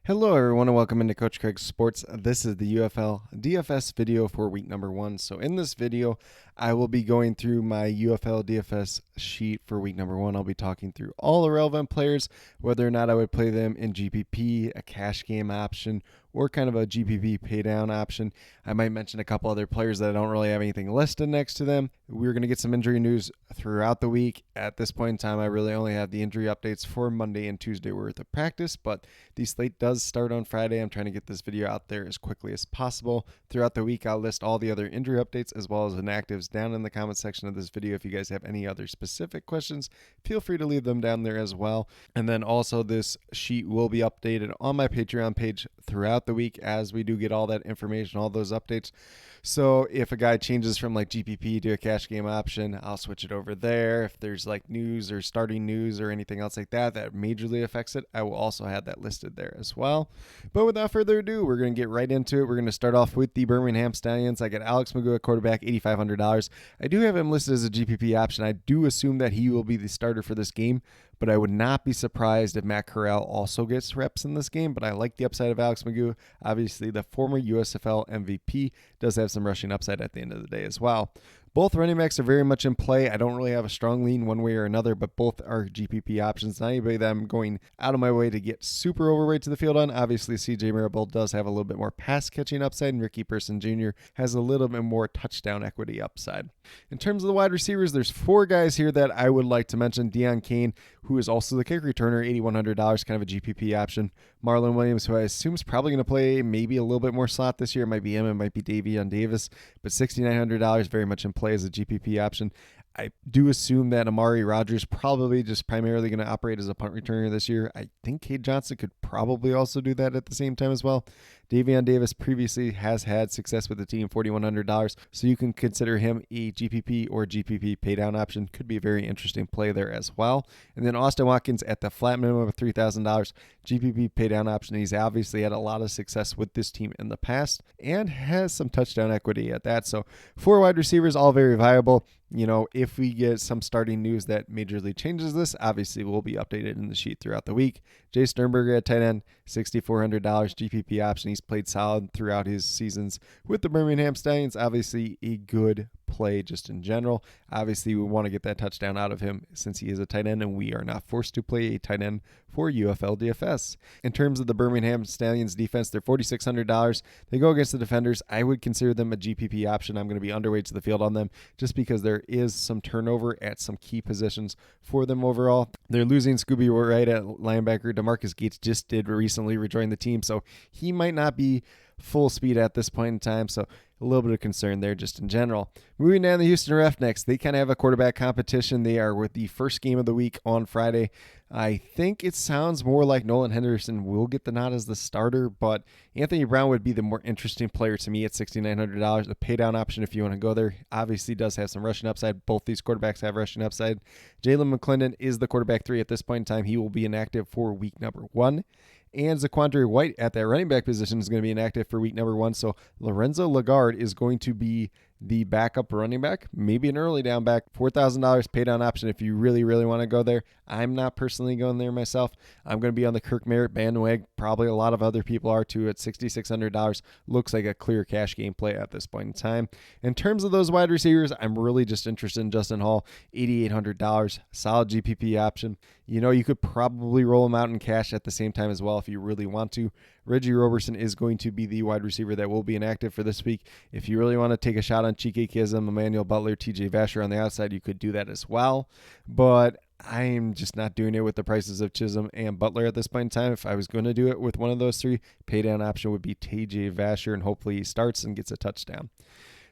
Hello everyone and welcome into Coach Craig's Sports. This is the UFL DFS video for week number 1. So in this video, I will be going through my UFL DFS sheet for week number 1. I'll be talking through all the relevant players, whether or not I would play them in GPP, a cash game option, or kind of a GPP pay down option. I might mention a couple other players that I don't really have anything listed next to them. We're going to get some injury news throughout the week. At this point in time, I really only have the injury updates for Monday and Tuesday worth of practice, but the slate does start on Friday. I'm trying to get this video out there as quickly as possible. Throughout the week, I'll list all the other injury updates as well as inactives down in the comment section of this video. If you guys have any other specific questions, feel free to leave them down there as well. And then also this sheet will be updated on my Patreon page throughout the week as we do get all that information, all those updates. So if a guy changes from like GPP to a cash game option, I'll switch it over there. If there's like news or starting news or anything else like that that majorly affects it, I will also have that listed there as well. But without further ado, we're going to get right into it. We're going to start off with the Birmingham Stallions. I got Alex Magoo at quarterback, $8,500. I do have him listed as a GPP option. I do assume that he will be the starter for this game, but I would not be surprised if Matt Corral also gets reps in this game. But I like the upside of Alex Magoo. Obviously, the former USFL MVP does have some rushing upside at the end of the day as well. Both running backs are very much in play. I don't really have a strong lean one way or another, but both are GPP options. Not anybody that I'm going out of my way to get super overweight to the field on. Obviously, CJ Marable does have a little bit more pass catching upside, and Ricky Person Jr. has a little bit more touchdown equity upside. In terms of the wide receivers, there's 4 guys here that I would like to mention. Deion Kane, who is also the kick returner, $8,100, kind of a GPP option. Marlon Williams, who I assume is probably going to play maybe a little bit more slot this year. It might be him, it might be Davion Davis, but $6,900, very much in play as a GPP option. I do assume that Amari Rodgers probably just primarily going to operate as a punt returner this year. I think Cade Johnson could probably also do that at the same time as well. Davion Davis previously has had success with the team, $4,100, so you can consider him a GPP or GPP paydown option. Could be a very interesting play there as well. And then Austin Watkins at the flat minimum of $3,000, GPP paydown option. He's obviously had a lot of success with this team in the past and has some touchdown equity at that. So 4 wide receivers, all very viable. You know, if we get some starting news that majorly changes this, obviously we'll be updated in the sheet throughout the week. Jay Sternberger at tight end, $6,400 GPP option. He's played solid throughout his seasons with the Birmingham Stallions. Obviously a good play just in general. Obviously we want to get that touchdown out of him since he is a tight end and we are not forced to play a tight end for UFL DFS. In terms of the Birmingham Stallions defense, they're $4,600. They go against the defenders. I would consider them a GPP option. I'm going to be underweight to the field on them just because there is some turnover at some key positions for them overall. They're losing Scooby Wright at linebacker. DeMarcus Gates just did recently rejoin the team, so he might not be full speed at this point in time, so a little bit of concern there just in general. Moving down the Houston Roughnecks, they kind of have a quarterback competition. They are with the first game of the week on Friday. I think it sounds more like Nolan Henderson will get the nod as the starter, but Anthony Brown would be the more interesting player to me at $6,900. The pay down option if you want to go there. Obviously does have some rushing upside. Both these quarterbacks have rushing upside. Jalen McClendon is the quarterback 3 at this point in time. He will be inactive for week number 1. And Zaquandre White at that running back position is going to be inactive for week number 1. So Lorenzo Lagarde is going to be the backup running back, maybe an early down back, $4,000 pay down option if you really, really want to go there. I'm not personally going there myself. I'm going to be on the Kirk Merritt bandwagon. Probably a lot of other people are too at $6,600. Looks like a clear cash game play at this point in time. In terms of those wide receivers, I'm really just interested in Justin Hall, $8,800, solid GPP option. You know, you could probably roll him out in cash at the same time as well if you really want to. Reggie Roberson is going to be the wide receiver that will be inactive for this week. If you really want to take a shot on Chike Kism, Emmanuel Butler, TJ Vasher on the outside, you could do that as well. But I'm just not doing it with the prices of Chisholm and Butler at this point in time. If I was going to do it with one of those 3, paydown option would be TJ Vasher, and hopefully he starts and gets a touchdown.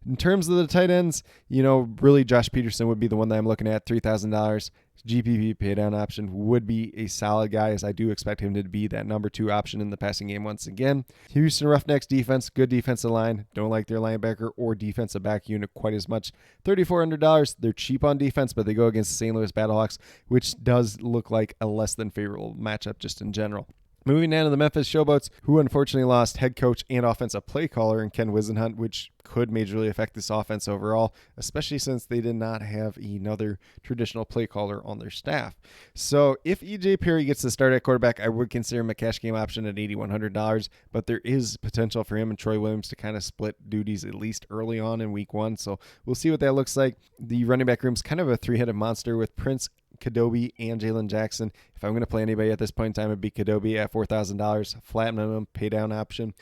In terms of the tight ends, you know, really Josh Peterson would be the one that I'm looking at, $3,000. GPP paydown option would be a solid guy, as I do expect him to be that number 2 option in the passing game once again. Houston Roughnecks defense, good defensive line. Don't like their linebacker or defensive back unit quite as much. $3,400. They're cheap on defense, but they go against the St. Louis Battlehawks, which does look like a less than favorable matchup just in general. Moving down to the Memphis Showboats, who unfortunately lost head coach and offensive play caller in Ken Wisenhunt, which could majorly affect this offense overall, especially since they did not have another traditional play caller on their staff. So if EJ Perry gets to start at quarterback, I would consider him a cash game option at $8,100, but there is potential for him and Troy Williams to kind of split duties at least early on in week 1. So we'll see what that looks like. The running back room's kind of a three-headed monster with Prince, Kadobi, and Jalen Jackson. If I'm going to play anybody at this point in time, it'd be Kadobi at $4,000, flat minimum, pay down option.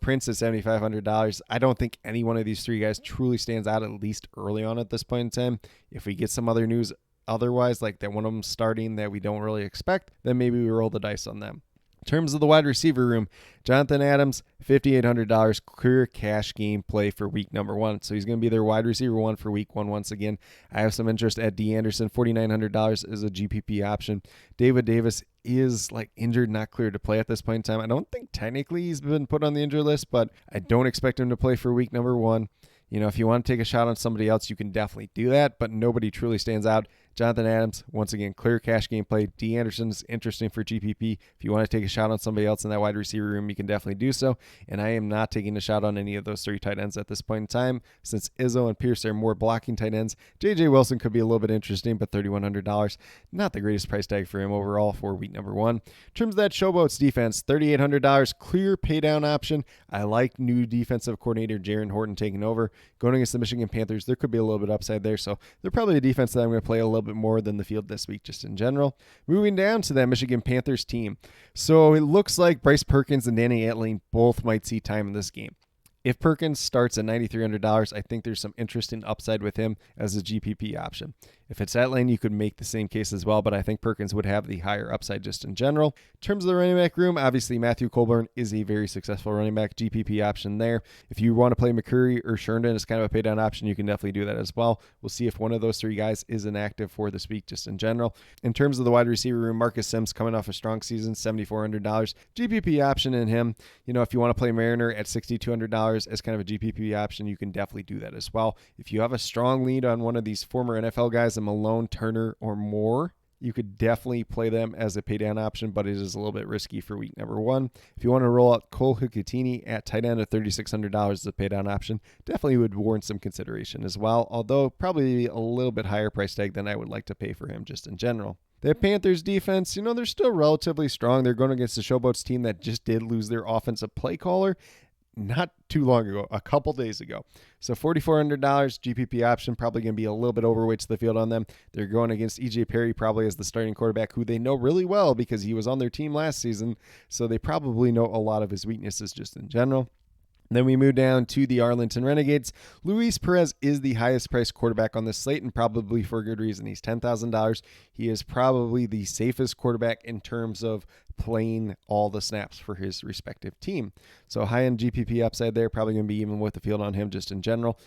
Prince is $7,500. I don't think any one of these three guys truly stands out, at least early on at this point in time. If we get some other news otherwise, like that one of them starting that we don't really expect, then maybe we roll the dice on them. In terms of the wide receiver room, Jonathan Adams, $5,800, clear cash game play for week number 1. So he's going to be their wide receiver 1 for week 1 once again. I have some interest at D. Anderson, $4,900 is a GPP option. David Davis is injured, not cleared to play at this point in time. I don't think technically he's been put on the injury list, but I don't expect him to play for week number 1. If you want to take a shot on somebody else, you can definitely do that, but nobody truly stands out. Jonathan Adams, once again, clear cash game play. D. Anderson is interesting for GPP. If you want to take a shot on somebody else in that wide receiver room, you can definitely do so. And I am not taking a shot on any of those 3 tight ends at this point in time, since Izzo and Pierce are more blocking tight ends. J.J. Wilson could be a little bit interesting, but $3,100, not the greatest price tag for him overall for week number 1. In terms of that Showboats defense, $3,800, clear pay down option. I like new defensive coordinator Jaron Horton taking over. Going against the Michigan Panthers, there could be a little bit upside there. So they're probably a defense that I'm going to play a little bit more than the field this week, just in general. Moving down to that Michigan Panthers team. So it looks like Bryce Perkins and Danny Etling both might see time in this game. If Perkins starts at $9,300, I think there's some interesting upside with him as a GPP option. If it's Etling, you could make the same case as well, but I think Perkins would have the higher upside just in general. In terms of the running back room, obviously Matthew Colburn is a very successful running back, GPP option there. If you want to play McCurry or Sherndon as kind of a pay down option, you can definitely do that as well. We'll see if one of those 3 guys is inactive for this week just in general. In terms of the wide receiver room, Marcus Sims coming off a strong season, $7,400. GPP option in him. If you want to play Mariner at $6,200 as kind of a GPP option, you can definitely do that as well. If you have a strong lead on one of these former NFL guys, Malone, Turner, or more, you could definitely play them as a pay down option, but it is a little bit risky for week number 1. If you want to roll out Cole Hukatini at tight end at $3,600 as a pay down option, definitely would warrant some consideration as well, although probably a little bit higher price tag than I would like to pay for him just in general. The Panthers defense, they're still relatively strong. They're going against the Showboats team that just did lose their offensive play caller not too long ago, a couple days ago. So $4,400 GPP option, probably going to be a little bit overweight to the field on them. They're going against EJ Perry probably as the starting quarterback, who they know really well because he was on their team last season. So they probably know a lot of his weaknesses just in general. Then we move down to the Arlington Renegades. Luis Perez is the highest priced quarterback on this slate, and probably for a good reason. He's $10,000. He is probably the safest quarterback in terms of playing all the snaps for his respective team. So high-end GPP upside there, probably going to be even with the field on him just in general.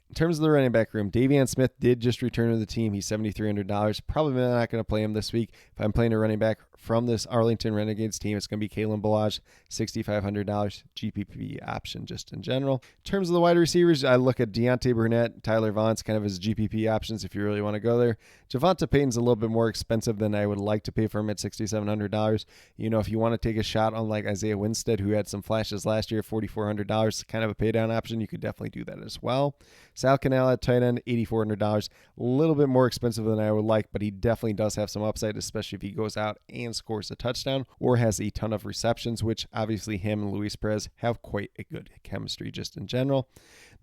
In terms of the running back room, Davion Smith did just return to the team. He's $7,300. Probably not going to play him this week. If I'm playing a running back from this Arlington Renegades team, it's going to be Kalen Ballage, $6,500 GPP option just in general. In terms of the wide receivers, I look at Deontay Burnett, Tyler Vaughns kind of as GPP options if you really want to go there. Javonte Payton's a little bit more expensive than I would like to pay for him at $6,700. If you want to take a shot on Isaiah Winstead, who had some flashes last year, $4,400, kind of a pay down option, you could definitely do that as well. Sal Cannell at tight end, $8,400. A little bit more expensive than I would like, but he definitely does have some upside, especially if he goes out and scores a touchdown or has a ton of receptions, which obviously him and Luis Perez have quite a good chemistry just in general.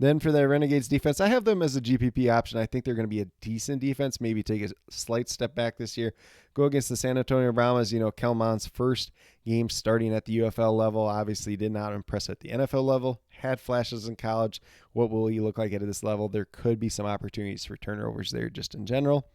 Then for the Renegades defense, I have them as a GPP option. I think they're going to be a decent defense, maybe take a slight step back this year. Go against the San Antonio Brahmas. Kelmon's first game starting at the UFL level obviously did not impress at the NFL level. Had flashes in college. What will he look like at this level? There could be some opportunities for turnovers there just in general.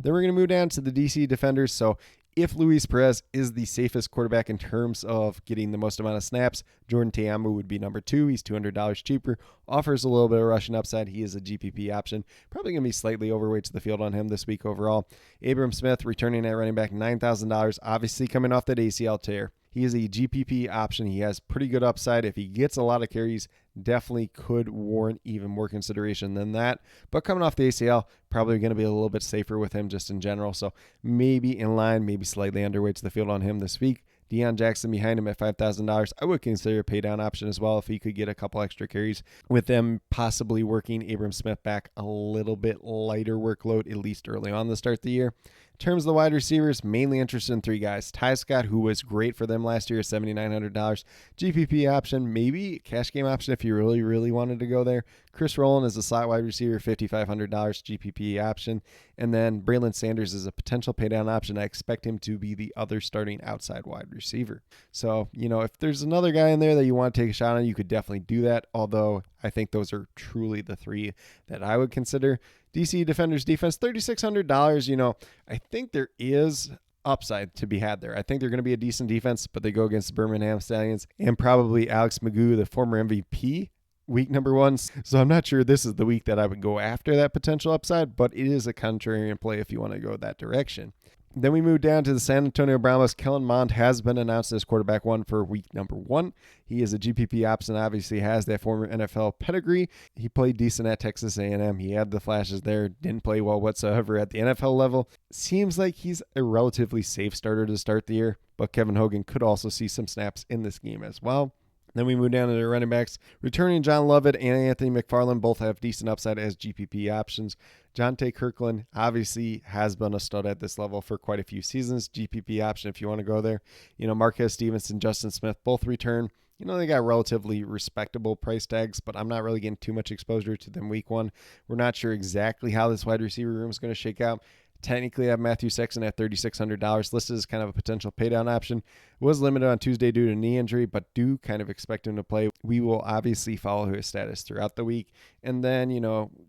Then we're going to move down to the DC defenders. So if Luis Perez is the safest quarterback in terms of getting the most amount of snaps, Jordan Ta'amu would be number 2. He's $200 cheaper, offers a little bit of rushing upside. He is a GPP option. Probably going to be slightly overweight to the field on him this week overall. Abram Smith returning at running back, $9,000, obviously coming off that ACL tear. He is a GPP option. He has pretty good upside. If he gets a lot of carries, definitely could warrant even more consideration than that. But coming off the ACL, probably going to be a little bit safer with him just in general. So maybe in line, maybe slightly underweight to the field on him this week. Deion Jackson behind him at $5,000. I would consider a pay down option as well if he could get a couple extra carries, with them possibly working Abram Smith back a little bit lighter workload, at least early on the start of the year. In terms of the wide receivers, mainly interested in 3 guys. Ty Scott, who was great for them last year, $7,900. GPP option, maybe cash game option if you really wanted to go there. Chris Rowland is a slot wide receiver, $5,500 GPP option. And then Braylon Sanders is a potential paydown option. I expect him to be the other starting outside wide receiver. So, if there's another guy in there that you want to take a shot on, you could definitely do that. Although I think those are truly the 3 that I would consider. DC Defenders defense, $3,600. I think there is upside to be had there. I think they're going to be a decent defense, but they go against the Birmingham Stallions and probably Alex Magoo, the former MVP, week number 1. So I'm not sure this is the week that I would go after that potential upside, but it is a contrarian play if you want to go that direction. Then we move down to the San Antonio Brahmas. Kellen Mond has been announced as quarterback 1 for week number 1. He is a GPP option, obviously has that former NFL pedigree. He played decent at Texas A&M. He had the flashes there, didn't play well whatsoever at the NFL level. Seems like he's a relatively safe starter to start the year, but Kevin Hogan could also see some snaps in this game as well. Then we move down to the running backs. Returning John Lovett and Anthony McFarland both have decent upside as GPP options. Jonte Kirkland obviously has been a stud at this level for quite a few seasons. GPP option if you want to go there. Marquez Stevenson, Justin Smith both return. They got relatively respectable price tags, but I'm not really getting too much exposure to them week 1. We're not sure exactly how this wide receiver room is going to shake out. Technically, I have Matthew Sexton at $3,600 listed as kind of a potential paydown option. Was limited on Tuesday due to knee injury, but do kind of expect him to play. We will obviously follow his status throughout the week. And then,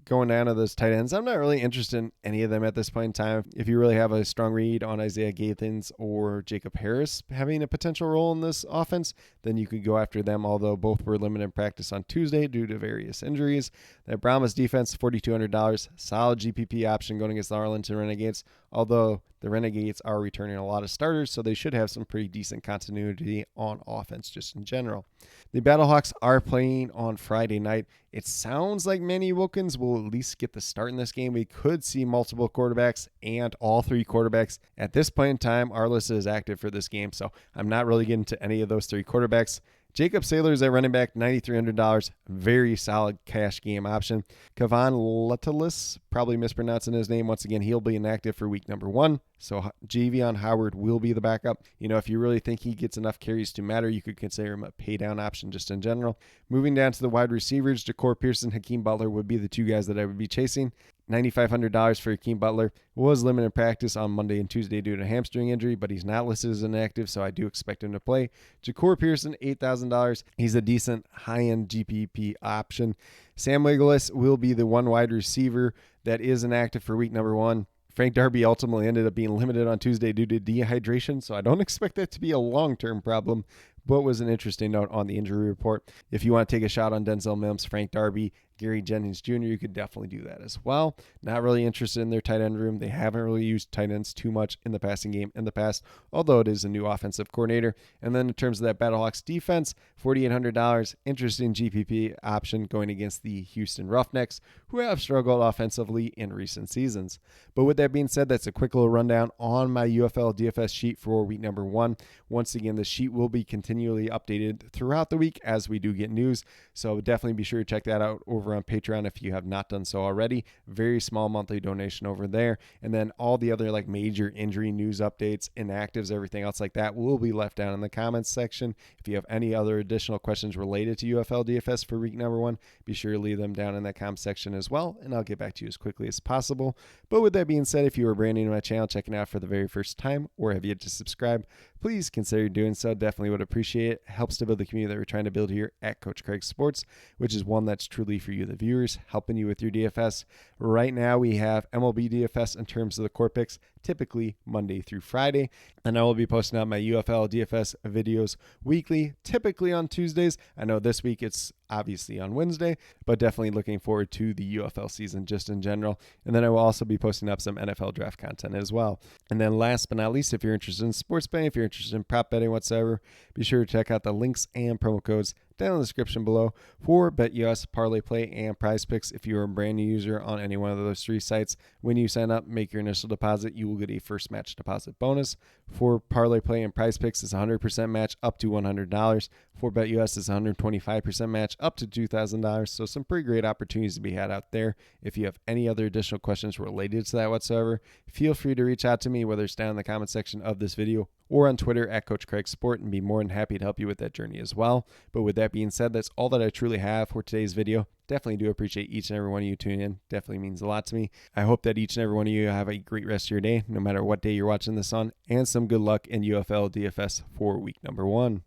going down to those tight ends, I'm not really interested in any of them at this point in time. If you really have a strong read on Isaiah Gathens or Jacob Harris having a potential role in this offense, then you could go after them, although both were limited in practice on Tuesday due to various injuries. That Brahmas defense, $4,200. Solid GPP option going against the Arlington Renegades, although the Renegades are returning a lot of starters, so they should have some pretty decent continuity on offense just in general. The Battlehawks are playing on Friday night. It sounds like Manny Wilkins will at least get the start in this game. We could see multiple quarterbacks and all 3 quarterbacks. At this point in time, our list is active for this game, so I'm not really getting to any of those 3 quarterbacks. Jacob Saylor's at running back, $9,300. Very solid cash game option. Kavan Letalis, probably mispronouncing his name. Once again, he'll be inactive for week number 1. So Javion Howard will be the backup. If you really think he gets enough carries to matter, you could consider him a pay down option just in general. Moving down to the wide receivers, Ja'Cory Pearson, Hakeem Butler would be the 2 guys that I would be chasing. $9,500 for Hakeem Butler. Was limited practice on Monday and Tuesday due to hamstring injury, but he's not listed as inactive, so I do expect him to play. Ja'Cory Pearson, $8,000. He's a decent high-end GPP option. Sam Wiggles will be the 1 wide receiver that is inactive for week number 1. Frank Darby ultimately ended up being limited on Tuesday due to dehydration, so I don't expect that to be a long-term problem, but was an interesting note on the injury report. If you want to take a shot on Denzel Mims, Frank Darby, Gary Jennings Jr., you could definitely do that as well. Not really interested in their tight end room. They haven't really used tight ends too much in the passing game in the past, although it is a new offensive coordinator. And then in terms of that Battlehawks defense, $4,800, interesting GPP option going against the Houston Roughnecks, who have struggled offensively in recent seasons. But with that being said, that's a quick little rundown on my UFL DFS sheet for week number 1. Once again, the sheet will be continually updated throughout the week as we do get news, so definitely be sure to check that out over on Patreon if you have not done so already. Very small monthly donation over there, and then all the other major injury news updates, inactives, everything else like that will be left down in the comments section. If you have any other additional questions related to UFL DFS for week number 1, be sure to leave them down in that comment section as well, and I'll get back to you as quickly as possible. But with that being said, if you are brand new to my channel, checking out for the very first time, or have yet to subscribe, please consider doing so. Definitely would appreciate it. Helps to build the community that we're trying to build here at Coach Craig Sports, which is one that's truly for you, the viewers, helping you with your DFS. Right now, we have MLB DFS in terms of the core picks, typically Monday through Friday. And I will be posting out my UFL DFS videos weekly, typically on Tuesdays. I know this week it's obviously on Wednesday, but definitely looking forward to the UFL season just in general. And then I will also be posting up some NFL draft content as well. And then last but not least, if you're interested in sports betting, if you're interested in prop betting whatsoever, be sure to check out the links and promo codes down in the description below for BetUS, Parlay Play, and Prize Picks. If you're a brand new user on any one of those 3 sites, when you sign up, make your initial deposit, you will get a first match deposit bonus. For Parlay Play and Prize Picks, it's 100% match up to $100. For BetUS, it's 125% match up to $2,000. So some pretty great opportunities to be had out there. If you have any other additional questions related to that whatsoever, feel free to reach out to me, whether it's down in the comment section of this video or on Twitter at Coach Craig Sport, and be more than happy to help you with that journey as well. But with that being said, that's all that I truly have for today's video. Definitely do appreciate each and every one of you tuning in. Definitely means a lot to me. I hope that each and every one of you have a great rest of your day, no matter what day you're watching this on, and some good luck in UFL DFS for week number 1.